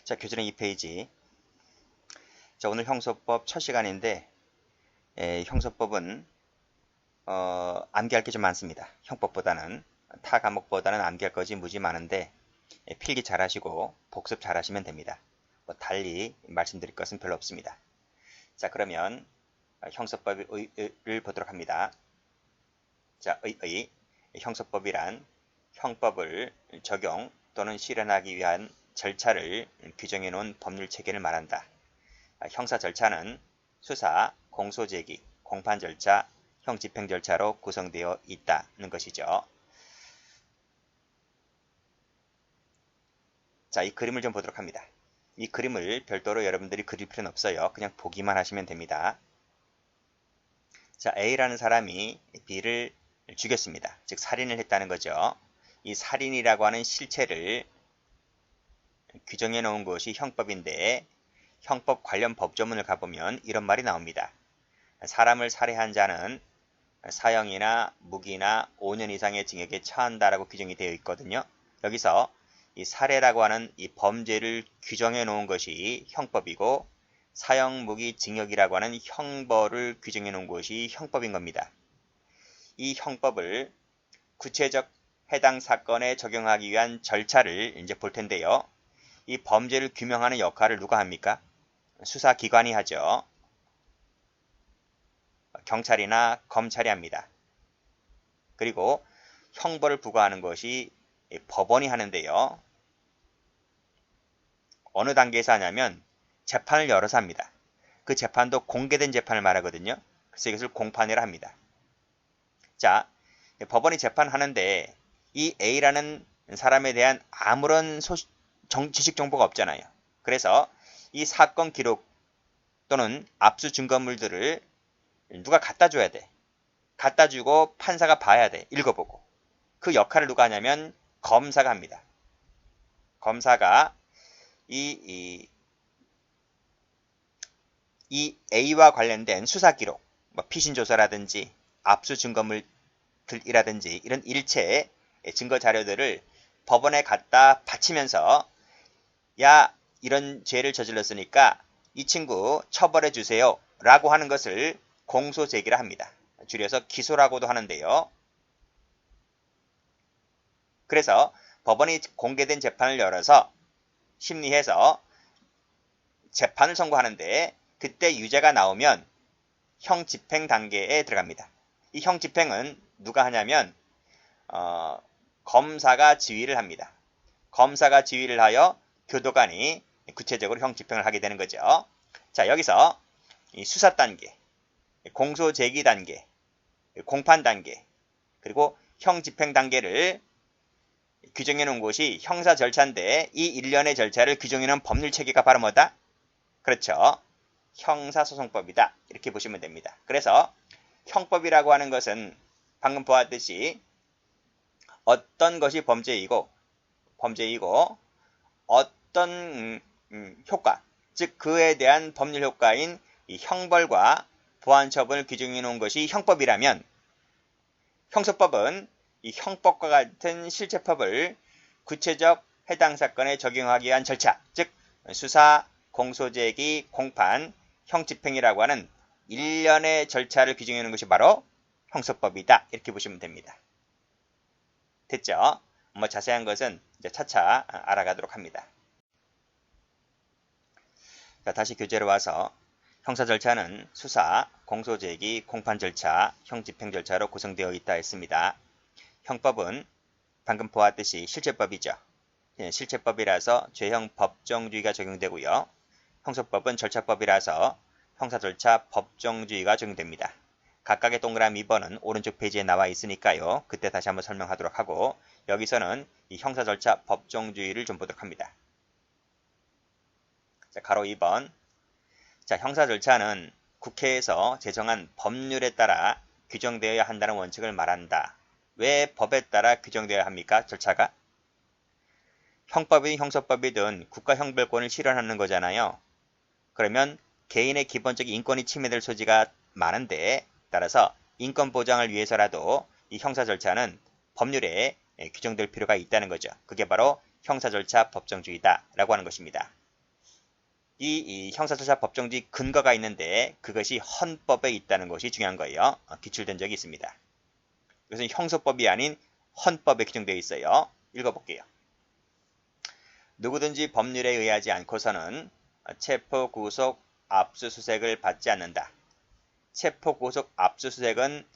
자, 교재는 2페이지. 자, 오늘 형소법 첫 시간인데, 형소법은 암기할 게 좀 많습니다. 형법보다는 타 과목보다는 암기할 것이 무지 많은데 필기 잘 하시고 복습 잘 하시면 됩니다. 뭐 달리 말씀드릴 것은 별로 없습니다. 자, 그러면 형소법을 보도록 합니다. 자, 형소법이란 형법을 적용 또는 실현하기 위한 절차를 규정해 놓은 법률 체계를 말한다. 형사 절차는 수사, 공소제기, 공판 절차, 형집행 절차로 구성되어 있다는 것이죠. 자, 이 그림을 좀 보도록 합니다. 이 그림을 별도로 여러분들이 그릴 필요는 없어요. 그냥 보기만 하시면 됩니다. 자, A라는 사람이 B를 죽였습니다. 즉 살인을 했다는 거죠. 이 살인이라고 하는 실체를 규정해 놓은 것이 형법인데 형법 관련 법조문을 가보면 이런 말이 나옵니다. 사람을 살해한 자는 사형이나 무기나 5년 이상의 징역에 처한다라고 규정이 되어 있거든요. 여기서 이 살해라고 하는 이 범죄를 규정해 놓은 것이 형법이고 사형, 무기, 징역이라고 하는 형벌을 규정해 놓은 것이 형법인 겁니다. 이 형법을 구체적 해당 사건에 적용하기 위한 절차를 이제 볼 텐데요. 이 범죄를 규명하는 역할을 누가 합니까? 수사기관이 하죠. 경찰이나 검찰이 합니다. 그리고 형벌을 부과하는 것이 법원이 하는데요. 어느 단계에서 하냐면 재판을 열어서 합니다. 그 재판도 공개된 재판을 말하거든요. 그래서 이것을 공판이라 합니다. 자, 법원이 재판하는데 이 A라는 사람에 대한 아무런 지식 정보가 없잖아요. 그래서 이 사건 기록 또는 압수 증거물들을 누가 갖다 줘야 돼. 갖다 주고 판사가 봐야 돼. 읽어보고. 그 역할을 누가 하냐면 검사가 합니다. 검사가 이 A와 관련된 수사 기록, 뭐 피신 조사라든지 압수 증거물들이라든지 이런 일체 증거 자료들을 법원에 갖다 바치면서 야, 이런 죄를 저질렀으니까 이 친구 처벌해 주세요 라고 하는 것을 공소제기라 합니다. 줄여서 기소라고도 하는데요. 그래서 법원이 공개된 재판을 열어서 심리해서 재판을 선고하는데 그때 유죄가 나오면 형집행 단계에 들어갑니다. 이 형집행은 누가 하냐면 검사가 지휘를 합니다. 검사가 지휘를 하여 교도관이 구체적으로 형집행을 하게 되는 거죠. 자, 여기서 이 수사 단계, 공소 제기 단계, 공판 단계, 그리고 형집행 단계를 규정해 놓은 것이 형사 절차인데 이 일련의 절차를 규정해 놓은 법률 체계가 바로 뭐다? 그렇죠. 형사소송법이다. 이렇게 보시면 됩니다. 그래서 형법이라고 하는 것은 방금 보았듯이 어떤 것이 범죄이고 어떤 효과, 즉 그에 대한 법률 효과인 이 형벌과 보완처분을 규정해 놓은 것이 형법이라면 형소법은 이 형법과 같은 실체법을 구체적 해당 사건에 적용하기 위한 절차, 즉 수사, 공소제기, 공판, 형집행이라고 하는 일련의 절차를 규정해 놓은 것이 바로 형소법이다. 이렇게 보시면 됩니다. 됐죠? 뭐 자세한 것은 이제 차차 알아가도록 합니다. 자, 다시 교재로 와서 형사 절차는 수사, 공소제기, 공판 절차, 형집행 절차로 구성되어 있다 했습니다. 형법은 방금 보았듯이 실체법이죠. 실체법이라서 죄형 법정주의가 적용되고요. 형소법은 절차법이라서 형사 절차 법정주의가 적용됩니다. 각각의 동그라미 2번은 오른쪽 페이지에 나와 있으니까요. 그때 다시 한번 설명하도록 하고 여기서는 이 형사 절차 법정주의를 좀 보도록 합니다. 자, 가로 2번. 자, 형사 절차는 국회에서 제정한 법률에 따라 규정되어야 한다는 원칙을 말한다. 왜 법에 따라 규정되어야 합니까? 절차가? 형법이든 형소법이든 국가 형벌권을 실현하는 거잖아요. 그러면 개인의 기본적인 인권이 침해될 소지가 많은데 따라서 인권 보장을 위해서라도 이 형사 절차는 법률에 규정될 필요가 있다는 거죠. 그게 바로 형사 절차 법정주의다 라고 하는 것입니다. 이 형사절차 법정지 근거가 있는데 그것이 헌법에 있다는 것이 중요한 거예요. 기출된 적이 있습니다. 이것은 형소법이 아닌 헌법에 규정되어 있어요. 읽어볼게요. 누구든지 법률에 의하지 않고서는 체포, 구속, 압수수색을 받지 않는다. 체포, 구속, 압수수색은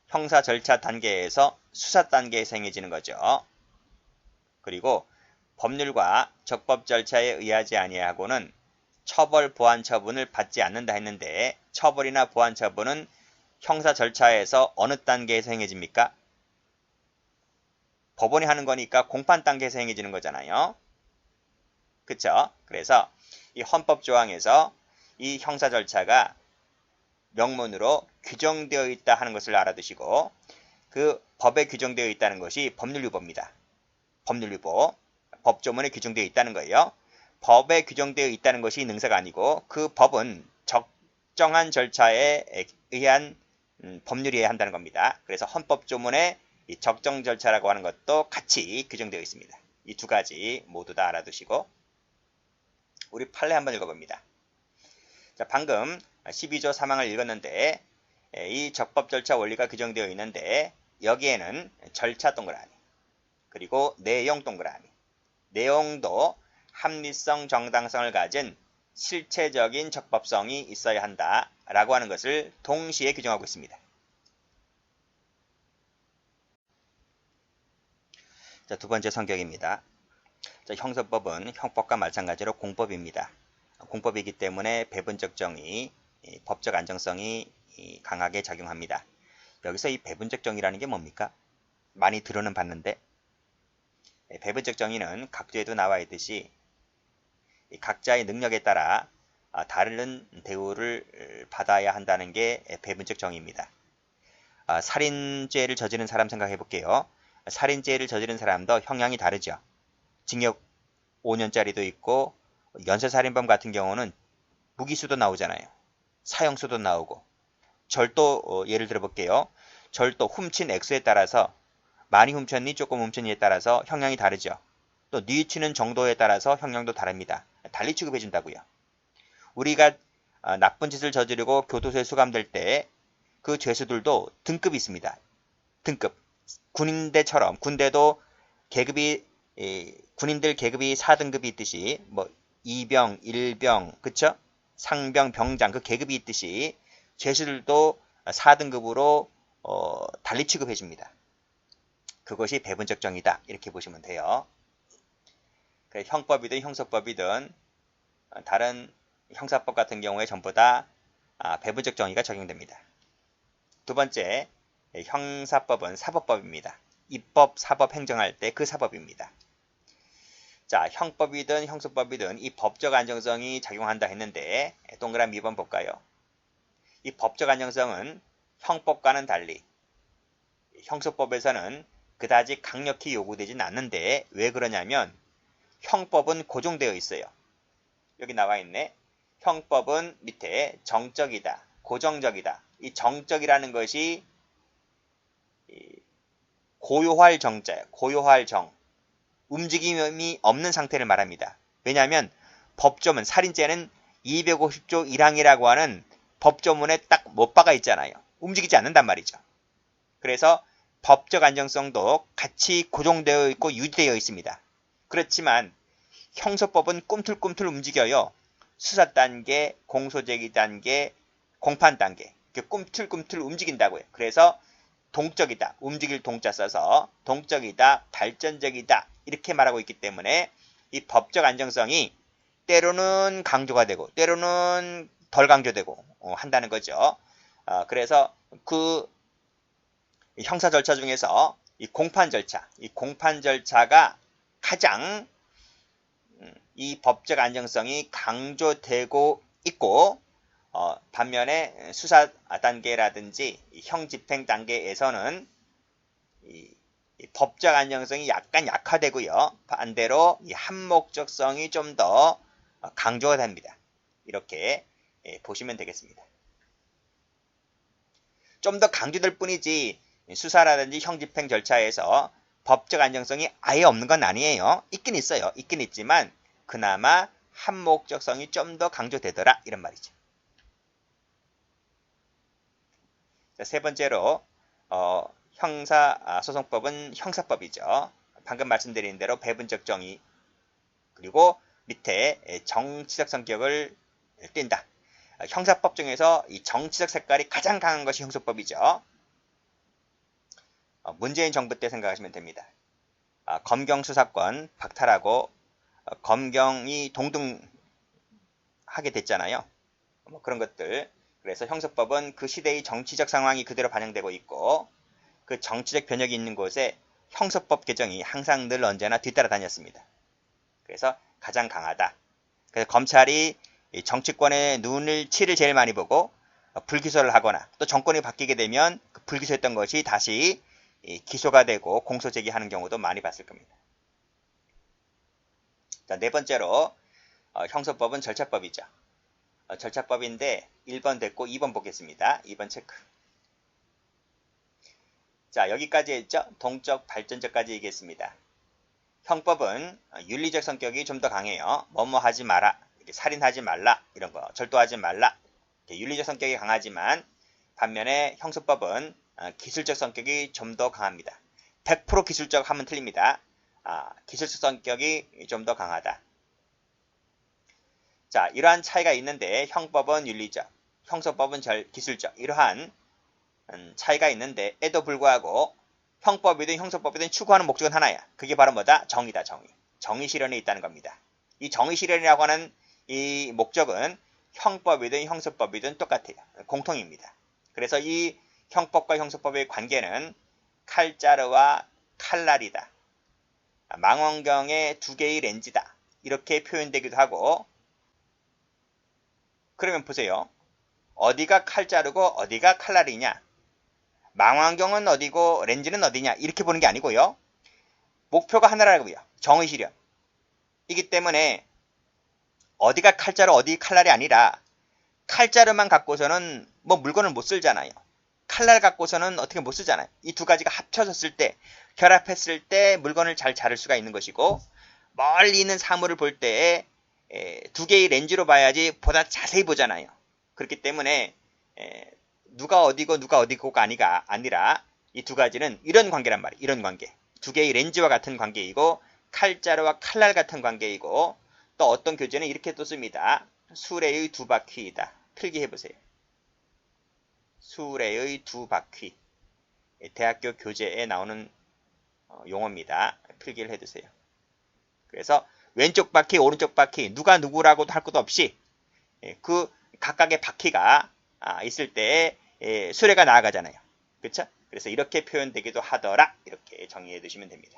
형사 절차 단계에서 수사 단계에서 행해지는 거죠. 그리고 법률과 적법 절차에 의하지 아니하고는 처벌, 보안 처분을 받지 않는다 했는데 처벌이나 보안 처분은 형사 절차에서 어느 단계에서 행해집니까? 법원이 하는 거니까 공판 단계에서 행해지는 거잖아요. 그쵸? 그래서 이 헌법 조항에서 이 형사 절차가 명문으로 규정되어 있다 하는 것을 알아두시고 그 법에 규정되어 있다는 것이 법률유보입니다. 법률유보. 법조문에 규정되어 있다는 거예요. 법에 규정되어 있다는 것이 능사가 아니고 그 법은 적정한 절차에 의한 법률이어야 한다는 겁니다. 그래서 헌법조문에 이 적정 절차라고 하는 것도 같이 규정되어 있습니다. 이 두 가지 모두 다 알아두시고 우리 판례 한번 읽어봅니다. 자, 방금 12조 3항을 읽었는데 이 적법 절차 원리가 규정되어 있는데 여기에는 절차 동그라미 그리고 내용 동그라미 내용도 합리성, 정당성을 가진 실체적인 적법성이 있어야 한다라고 하는 것을 동시에 규정하고 있습니다. 자, 두 번째 성격입니다. 자, 형사법은 형법과 마찬가지로 공법입니다. 공법이기 때문에 배분적 정의, 법적 안정성이 강하게 작용합니다. 여기서 이 배분적 정의라는 게 뭡니까? 많이 들어는 봤는데 배분적 정의는 각조에도 나와 있듯이 각자의 능력에 따라 다른 대우를 받아야 한다는 게 배분적 정의입니다. 살인죄를 저지른 사람 생각해 볼게요. 살인죄를 저지른 사람도 형량이 다르죠. 징역 5년짜리도 있고 연쇄살인범 같은 경우는 무기수도 나오잖아요. 사형수도 나오고 절도 예를 들어 볼게요. 절도 훔친 액수에 따라서 많이 훔쳤니 조금 훔쳤니에 따라서 형량이 다르죠. 또 뉘우치는 정도에 따라서 형량도 다릅니다. 달리 취급해 준다고요. 우리가 나쁜 짓을 저지르고 교도소에 수감될 때 그 죄수들도 등급이 있습니다. 등급. 군인대처럼 군대도 계급이 군인들 계급이 4등급이 있듯이 뭐 2병, 1병, 그쵸? 상병, 병장 그 계급이 있듯이 죄수들도 4등급으로 달리 취급해 줍니다. 그것이 배분적 정의다. 이렇게 보시면 돼요. 형법이든 형사법이든 다른 형사법 같은 경우에 전부 다 배분적 정의가 적용됩니다. 두 번째, 형사법은 사법법입니다. 입법, 사법, 행정할 때 그 사법입니다. 자, 형법이든 형사법이든 이 법적 안정성이 작용한다 했는데 동그라미 2번 볼까요? 이 법적 안정성은 형법과는 달리 형사법에서는 그다지 강력히 요구되진 않는데 왜 그러냐면 형법은 고정되어 있어요. 여기 나와 있네. 형법은 밑에 정적이다, 고정적이다. 이 정적이라는 것이 고요할 정자예요. 고요할 정. 움직임이 없는 상태를 말합니다. 왜냐하면 법조문, 살인죄는 250조 1항이라고 하는 법조문에 딱 못 박아 있잖아요. 움직이지 않는단 말이죠. 그래서 법적 안정성도 같이 고정되어 있고 유지되어 있습니다. 그렇지만 형사법은 꿈틀꿈틀 움직여요. 수사 단계, 공소제기 단계, 공판 단계. 꿈틀꿈틀 움직인다고요. 그래서 동적이다. 움직일 동자 써서 동적이다, 발전적이다 이렇게 말하고 있기 때문에 이 법적 안정성이 때로는 강조가 되고 때로는 덜 강조되고 한다는 거죠. 그래서 그 형사 절차 중에서 이 공판 절차가 가장 이 법적 안정성이 강조되고 있고 반면에 수사 단계라든지 형 집행 단계에서는 이 법적 안정성이 약간 약화되고요. 반대로 이 한목적성이 좀 더 강조가 됩니다. 이렇게 보시면 되겠습니다. 좀 더 강조될 뿐이지 수사라든지 형 집행 절차에서 법적 안정성이 아예 없는 건 아니에요. 있긴 있어요. 있긴 있지만 그나마 한목적성이 좀 더 강조되더라 이런 말이죠. 자, 세 번째로 형사소송법은 형사법이죠. 방금 말씀드린 대로 배분적 정의 그리고 밑에 정치적 성격을 띈다. 형사법 중에서 이 정치적 색깔이 가장 강한 것이 형사법이죠. 문재인 정부 때 생각하시면 됩니다. 검경 수사권 박탈하고 검경이 동등하게 됐잖아요. 뭐 그런 것들. 그래서 형사법은 그 시대의 정치적 상황이 그대로 반영되고 있고 그 정치적 변혁이 있는 곳에 형사법 개정이 항상 늘 언제나 뒤따라 다녔습니다. 그래서 가장 강하다. 그래서 검찰이 정치권의 눈치를 제일 많이 보고 불기소를 하거나 또 정권이 바뀌게 되면 그 불기소했던 것이 다시 기소가 되고 공소 제기하는 경우도 많이 봤을 겁니다. 자, 네 번째로 형사법은 절차법이죠. 절차법인데 1번 됐고 2번 보겠습니다. 2번 체크. 자, 여기까지 했죠. 동적 발전적까지 얘기했습니다. 형법은 윤리적 성격이 좀 더 강해요. 뭐뭐 하지 마라, 살인하지 말라, 이런 거, 절도하지 말라. 윤리적 성격이 강하지만 반면에 형사법은 기술적 성격이 좀 더 강합니다. 100% 기술적 하면 틀립니다. 기술적 성격이 좀 더 강하다. 자, 이러한 차이가 있는데 형법은 윤리적, 형사법은 기술적 이러한 차이가 있는데 에도 불구하고 형법이든 형사법이든 추구하는 목적은 하나야. 그게 바로 뭐다? 정의다. 정의. 정의 실현에 있다는 겁니다. 이 정의 실현이라고 하는 이 목적은 형법이든 형사법이든 똑같아요. 공통입니다. 그래서 이 형법과 형사법의 관계는 칼자루와 칼날이다. 망원경의 두 개의 렌즈다. 이렇게 표현되기도 하고 그러면 보세요. 어디가 칼자루고 어디가 칼날이냐? 망원경은 어디고 렌즈는 어디냐? 이렇게 보는 게 아니고요. 목표가 하나라고요. 정의 실현. 이기 때문에 어디가 칼자루 어디 칼날이 아니라 칼자루만 갖고서는 뭐 물건을 못 쓸잖아요. 칼날 갖고서는 어떻게 못 쓰잖아요. 이 두 가지가 합쳐졌을 때 결합했을 때 물건을 잘 자를 수가 있는 것이고 멀리 있는 사물을 볼 때 두 개의 렌즈로 봐야지 보다 자세히 보잖아요. 그렇기 때문에 누가 어디고 누가 어디고가 아니라 이 두 가지는 이런 관계란 말이에요. 이런 관계. 두 개의 렌즈와 같은 관계이고 칼자루와 칼날 같은 관계이고 또 어떤 교재는 이렇게 또 씁니다. 수레의 두 바퀴이다. 필기해보세요. 수레의 두 바퀴. 대학교 교재에 나오는 용어입니다. 필기를 해두세요. 그래서 왼쪽 바퀴, 오른쪽 바퀴, 누가 누구라고도 할 것도 없이 그 각각의 바퀴가 있을 때 수레가 나아가잖아요. 그렇죠? 그래서 이렇게 표현되기도 하더라. 이렇게 정의해 두시면 됩니다.